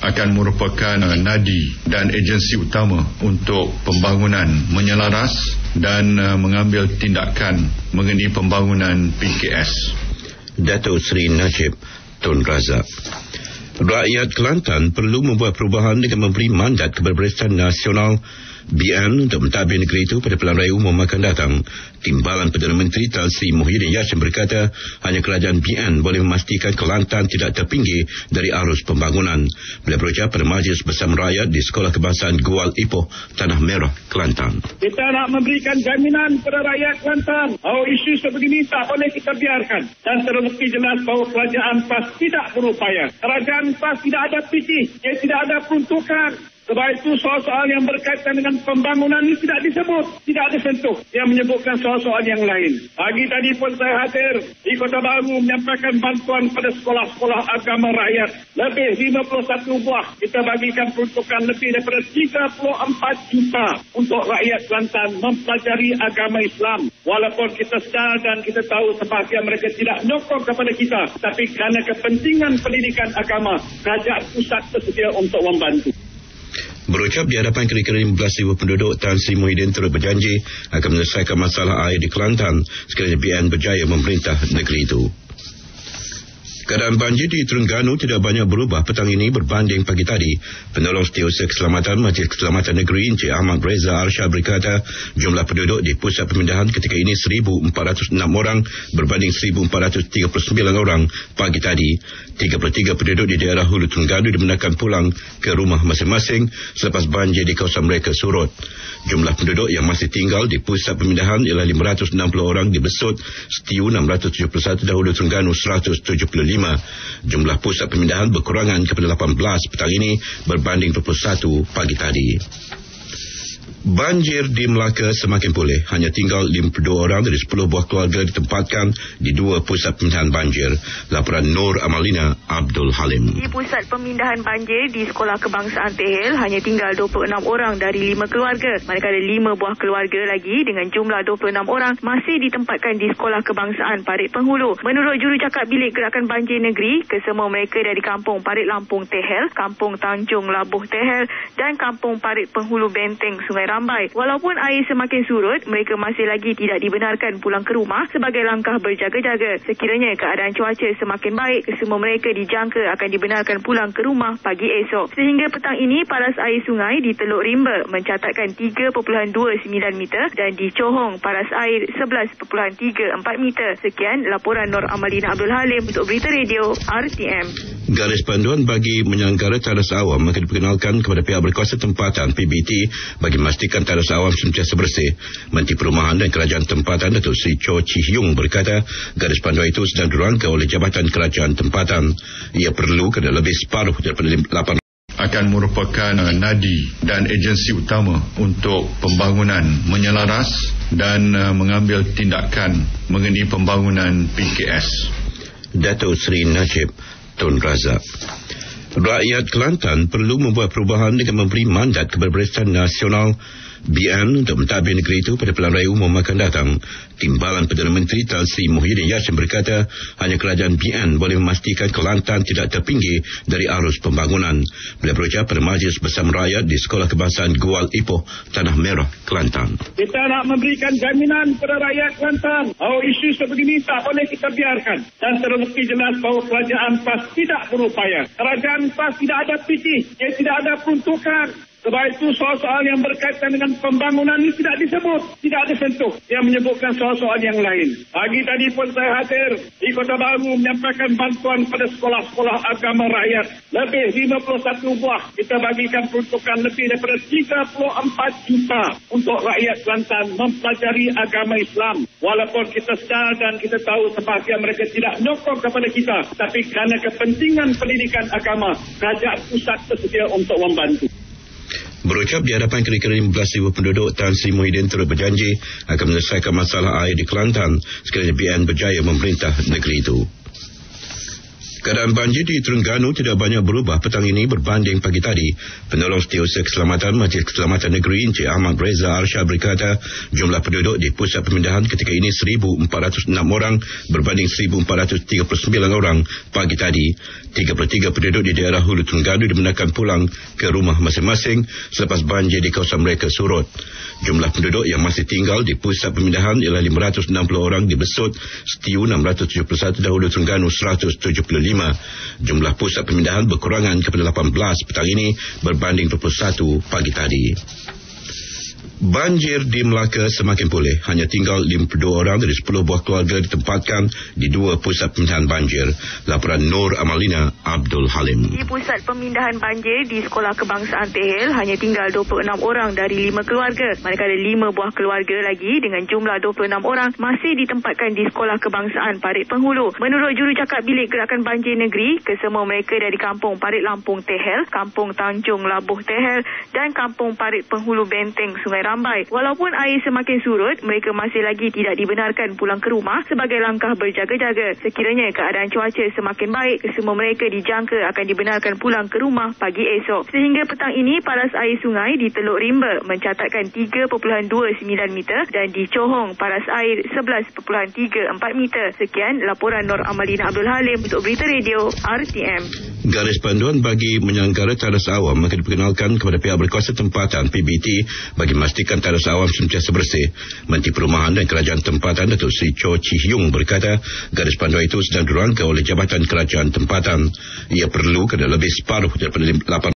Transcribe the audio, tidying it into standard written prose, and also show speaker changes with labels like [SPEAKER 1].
[SPEAKER 1] akan merupakan nadi dan agensi utama untuk pembangunan menyelaras dan mengambil tindakan mengenai pembangunan PKS.
[SPEAKER 2] Datuk Seri Najib Tun Razak. Rakyat Kelantan perlu membuat perubahan dengan memberi mandat kepada Barisan Nasional BN untuk mentadbir negeri itu pada pilihan raya umum akan datang. Timbalan Perdana Menteri Tan Sri Muhyiddin Yassin berkata hanya kerajaan BN boleh memastikan Kelantan tidak terpinggir dari arus pembangunan. Beliau berucap pada Majlis Bersama Rakyat di Sekolah Kebangsaan Gual Ipoh, Tanah Merah, Kelantan.
[SPEAKER 3] Kita nak memberikan jaminan kepada rakyat Kelantan bahawa isu sebegini tak boleh kita biarkan. Dan terbukti jelas bahawa kerajaan PAS tidak berupaya. Kerajaan PAS tidak ada visi, ia tidak ada peruntukan. Sebab itu soal-soal yang berkaitan dengan pembangunan ini tidak disebut, tidak disentuh. Yang menyebutkan soal-soal yang lain. Pagi tadi pun saya hadir di Kota Baru menyampaikan bantuan pada sekolah-sekolah agama rakyat. Lebih 51 buah. Kita bagikan peruntukan lebih daripada 34 juta untuk rakyat Kelantan mempelajari agama Islam. Walaupun kita sedar dan kita tahu sebahagian mereka tidak menyokong kepada kita. Tapi kerana kepentingan pendidikan agama, kerajaan pusat bersedia untuk membantu.
[SPEAKER 2] Berucap di hadapan kira-kira 15,000 penduduk, Tan Sri Muhyiddin turut berjanji akan menyelesaikan masalah air di Kelantan sekiranya BN berjaya memerintah negeri itu. Keadaan banjir di Terengganu tidak banyak berubah petang ini berbanding pagi tadi. Penolong Setiausaha Keselamatan Majlis Keselamatan Negeri Encik Ahmad Reza Arsyad berkata jumlah penduduk di pusat pemindahan ketika ini 1,406 orang berbanding 1,439 orang pagi tadi. 33 penduduk di daerah Hulu Terengganu dibenarkan pulang ke rumah masing-masing selepas banjir di kawasan mereka surut. Jumlah penduduk yang masih tinggal di pusat pemindahan ialah 560 orang di Besut, Setiu 671 dan Hulu Terengganu 175. Jumlah pusat pemindahan berkurangan kepada 18 petang ini berbanding 21 pagi tadi. Banjir di Melaka semakin pulih. Hanya tinggal 52 orang dari 10 buah keluarga ditempatkan di 2 pusat pemindahan banjir. Laporan Nur Amalina Abdul Halim.
[SPEAKER 4] Di pusat pemindahan banjir di Sekolah Kebangsaan Tehel hanya tinggal 26 orang dari 5 keluarga. Manakala 5 buah keluarga lagi dengan jumlah 26 orang masih ditempatkan di Sekolah Kebangsaan Parit Penghulu. Menurut jurucakap Bilik Gerakan Banjir Negeri, kesemua mereka dari Kampung Parit Lampung Tehel, Kampung Tanjung Labuh Tehel dan Kampung Parit Penghulu Benteng Sungai Rambai. Walaupun air semakin surut, mereka masih lagi tidak dibenarkan pulang ke rumah sebagai langkah berjaga-jaga. Sekiranya keadaan cuaca semakin baik, kesemua mereka dijangka akan dibenarkan pulang ke rumah pagi esok. Sehingga petang ini, paras air sungai di Teluk Rimba mencatatkan 3.29 meter dan di Johong paras air 11.34 meter. Sekian laporan Nur Amalina Abdul Halim untuk Berita Radio RTM.
[SPEAKER 2] Garis panduan bagi menyelenggara taras awam akan diperkenalkan kepada pihak berkuasa tempatan PBT bagi memastikan taras awam sentiasa bersih. Menteri Perumahan dan Kerajaan Tempatan Datuk Seri Cho Chee Yung berkata garis panduan itu sedang dirangka oleh Jabatan Kerajaan Tempatan. Ia perlu kerana lebih separuh daripada 8
[SPEAKER 1] akan merupakan nadi dan agensi utama untuk pembangunan menyelaras dan mengambil tindakan mengenai pembangunan PKS.
[SPEAKER 2] Datuk Seri Najib Tun Razak. Rakyat Kelantan perlu membuat perubahan dengan memberi mandat kepada Barisan Nasional BN untuk mentadbir negeri itu pada pilihan raya umum akan datang. Timbalan Perdana Menteri Tan Sri Muhyiddin Yassin berkata hanya kerajaan BN boleh memastikan Kelantan tidak terpinggir dari arus pembangunan. Beliau berucap pada Majlis Bersama Rakyat di Sekolah Kebangsaan Gual Ipoh, Tanah Merah, Kelantan.
[SPEAKER 3] Kita nak memberikan jaminan kepada rakyat Kelantan bahawa isu sebegini tak boleh kita biarkan. Dan terbukti jelas bahawa kerajaan PAS tidak berupaya. Kerajaan PAS tidak ada visi, ia tidak ada peruntukan. Sebab itu soal-soal yang berkaitan dengan pembangunan ini tidak disebut, tidak disentuh. Yang menyebutkan soal-soal yang lain. Pagi tadi pun saya hadir di Kota Baru menyampaikan bantuan pada sekolah-sekolah agama rakyat. Lebih 51 buah. Kita bagikan peruntukan lebih daripada 34 juta untuk rakyat Kelantan mempelajari agama Islam. Walaupun kita sedar dan kita tahu sebahagian mereka tidak menyokong kepada kita. Tapi kerana kepentingan pendidikan agama, kerajaan pusat bersedia untuk membantu.
[SPEAKER 2] Berucap di hadapan kira-kira 15,000 penduduk, Tan Sri Muhyiddin turut berjanji akan menyelesaikan masalah air di Kelantan sekiranya BN berjaya memerintah negeri itu. Keadaan banjir di Terengganu tidak banyak berubah petang ini berbanding pagi tadi. Penolong Setiausaha Keselamatan Majlis Keselamatan Negeri Encik Ahmad Reza Arsyad berkata jumlah penduduk di pusat pemindahan ketika ini 1,406 orang berbanding 1,439 orang pagi tadi. 33 penduduk di daerah Hulu Terengganu dibenarkan pulang ke rumah masing-masing selepas banjir di kawasan mereka surut. Jumlah penduduk yang masih tinggal di pusat pemindahan ialah 560 orang di Besut, Setiu 671 dan Hulu Terengganu 175. Jumlah pusat pemindahan berkurangan kepada 18 petang ini berbanding 21 pagi tadi. Banjir di Melaka semakin pulih. Hanya tinggal 52 orang dari 10 buah keluarga ditempatkan di 2 pusat pemindahan banjir. Laporan Nur Amalina Abdul Halim.
[SPEAKER 4] Di pusat pemindahan banjir di Sekolah Kebangsaan Tehel hanya tinggal 26 orang dari 5 keluarga. Manakala 5 buah keluarga lagi dengan jumlah 26 orang masih ditempatkan di Sekolah Kebangsaan Parit Penghulu. Menurut jurucakap Bilik Gerakan Banjir Negeri, kesemua mereka dari Kampung Parit Lampung Tehel, Kampung Tanjung Labuh Tehel dan Kampung Parit Penghulu Benteng Sungai Rambai. Walaupun air semakin surut, mereka masih lagi tidak dibenarkan pulang ke rumah sebagai langkah berjaga-jaga. Sekiranya keadaan cuaca semakin baik, semua mereka dijangka akan dibenarkan pulang ke rumah pagi esok. Sehingga petang ini, paras air sungai di Teluk Rimba mencatatkan 3.29 meter dan di Johong paras air 11.34 meter. Sekian laporan Nur Amalina Abdul Halim untuk Berita Radio RTM.
[SPEAKER 2] Garis panduan bagi menyelenggara taras awam akan diperkenalkan kepada pihak berkuasa tempatan PBT bagi memastikan taras awam sentiasa bersih. Menteri Perumahan dan Kerajaan Tempatan Datuk Seri Cho Chee Hyung berkata garis panduan itu sedang dirangka oleh Jabatan Kerajaan Tempatan. Ia perlu kerana lebih separuh daripada